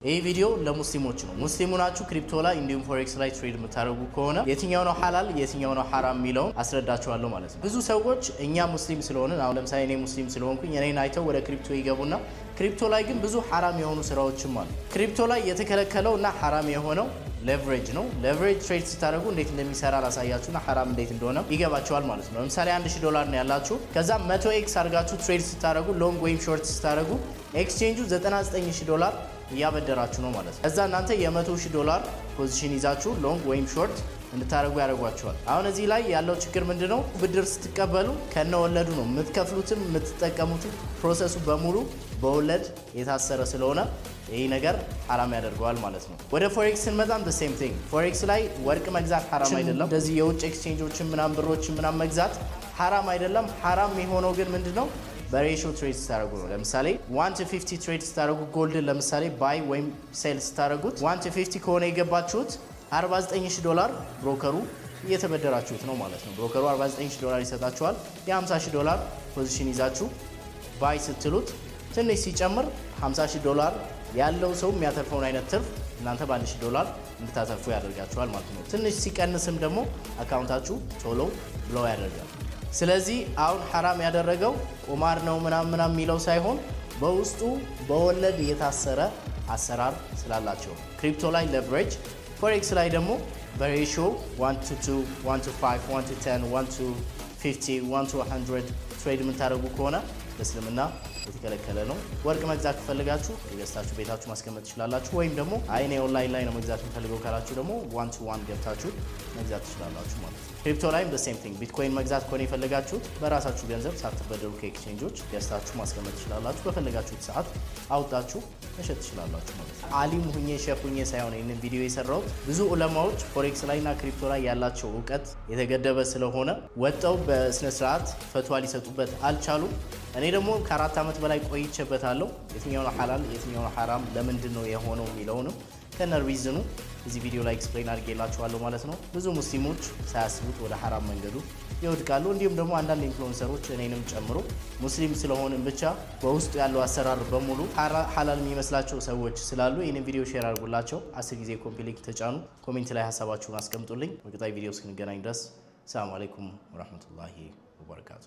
ይህ ቪዲዮ ለሙስሊሞች ነው። ሙስሊሙ ናችሁ ክሪፕቶ ላይ እንዲሁም ፎሬክስ ላይ ትሬድ የምታደርጉ ከሆነ የትኛው ነው ሐላል የትኛው ነው ሐራም የሚለውን አስረዳችኋለሁ ማለት ነው። ብዙ ሰዎች እኛ ሙስሊም ስለሆንን አሁን ለምሳሌ እኔ ሙስሊም ስለሆንኩኝ እኔን አይተው ወደ ክሪፕቶ ይገቡና ክሪፕቶ ላይ ግን ብዙ ሐራም የሆኑ ስራዎችም አሉ። ክሪፕቶ ላይ የተከለከለውና ሐራም የሆነው ሌቨሬጅ ነው። ሌቨሬጅ ትሬድ ስታደርጉ እንዴት እንደሚሰራ ላሳያችሁና ሐራም እንዴት እንደሆነ ይገባችኋል ማለት ነው። ለምሳሌ $1000 ነው ያላችሁ ከዛ 100x አድርጋችሁ ትሬድ ስታደርጉ ሎንግ ወይም ሾርት ስታደርጉ ኤክስቼንጁ $99000 ያበደራችሁ ነው ማለት ነው። ከዛ እናንተ $100,000 ፖዚሽን ይዛችሁ ሎንግ ወይም ሾርት እንድታረጉ ያደርጓቸዋል። አሁን እዚህ ላይ ያለው ችግር ምንድነው? ብድር ስትቀበሉ ከነወለዱ ነው የምትከፍሉትም የምትጠቀሙትም ፕሮሰሱ በሙሉ በወለድ የታሰረ ስለሆነ ይሄ ነገር ሐራም ያደርገዋል ማለት ነው። ወደ ፎሬክስ ስንመጣም the same thing ፎሬክስ ላይ ወርቅ መግዛት ሐራም አይደለም። እንደዚህ የውጭ ኤክስቼንጆችን ምናም ብሮችን ምናም መግዛት ሐራም አይደለም። ሐራም የሆነው ግን ምንድነው? በሬሾ ትሬድ ስታደርጉ ነው። ለምሳሌ 1:50 ትሬድ ስታደርጉ ጎልድን ለምሳሌ ባይ ወይም ሴል ስታደርጉት 1:50 ከሆነ የገባችሁት $49000 ብሮከሩ እየተበደራችሁት ነው ማለት ነው። ብሮከሩ $49000 ይሰጣችኋል። የ$50,000 ፖዚሽን ይዛችሁ ባይ ስትሉት ትንሽ ሲጨምር $50,000 ያለው ሰው የሚያተርፈውን አይነት ትርፍ እናንተ $1,000 እንድታተርፉ ያደርጋችኋል ማለት ነው። ትንሽ ሲቀንስም ደግሞ አካውንታችሁ ቶሎ ብለው ያደርጋል። ስለዚህ አሁን ሐራም ያደረገው ቁማር ነው ምናምን የሚለው ሳይሆን በውስጡ በወለድ የታሰረ አሰራር ስላላቸው ክሪፕቶ ላይ ሌቨሬጅ ፎሬክስ ላይ ደግሞ በሬሾ 1:2 1:5 1:10 1:50 1:100 ትሬድ የምታደርጉ ከሆነ በእስልምና የተከለከለ ነው። ወርቅ መግዛት ከፈለጋችሁ የገዝታችሁ ቤታችሁ ማስቀመጥ ትችላላችሁ። ወይም ደግሞ አይኔ ኦንላይን ላይ ነው መግዛት የምፈልገው ካላችሁ ደግሞ 1:1 ገብታችሁ መግዛት ትችላላችሁ ማለት ነው። ክሪፕቶ ላይም the same thing ቢትኮይን መግዛት ከሆነ የፈለጋችሁት በራሳችሁ ገንዘብ ሳትበደሩ ከኤክስቼንጆች ገዝታችሁ ማስቀመጥ ትችላላችሁ። በፈለጋችሁት ሰዓት አውጣችሁ መሸጥ ትችላላችሁ ማለት ነው። አሊም ሁኜ ሼፍ ሁኜ ሳይሆን ይህንን ቪዲዮ የሰራሁት ብዙ ዑለማዎች ፎሬክስ ላይና ክሪፕቶ ላይ ያላቸው እውቀት የተገደበ ስለሆነ ወጣው በስነ ስርዓት ፈትዋ ሊሰጡበት አልቻሉም። እኔ ደግሞ ከ4 ዓመት በላይ ቆይቼበታለሁ። የትኛው ነው ሐላል የትኛው ነው ሐራም ለምንድን ነው የሆነው የሚለውንም ከነርቪዝኑ እዚህ ቪዲዮ ላይ ኤክስፕሌን አድርጌላችኋለሁ ማለት ነው። ብዙ ሙስሊሞች ሳያስቡት ወደ ሐራም መንገዱ ይወድቃሉ። እንዲሁም ደግሞ አንዳንድ ኢንፍሉዌንሰሮች እኔንም ጨምሮ ሙስሊም ስለሆንን ብቻ በውስጡ ያለው አሰራር በሙሉ ሐላል የሚመስላቸው ሰዎች ስላሉ ይህንን ቪዲዮ ሼር አድርጉላቸው። 10 ጊዜ ኮፒ ሊንክ ተጫኑ። ኮሜንት ላይ ሀሳባችሁን አስቀምጡልኝ። በቀጣይ ቪዲዮ እስክንገናኝ ድረስ ሰላም አለይኩም ወራህመቱላሂ ወበረካቱ።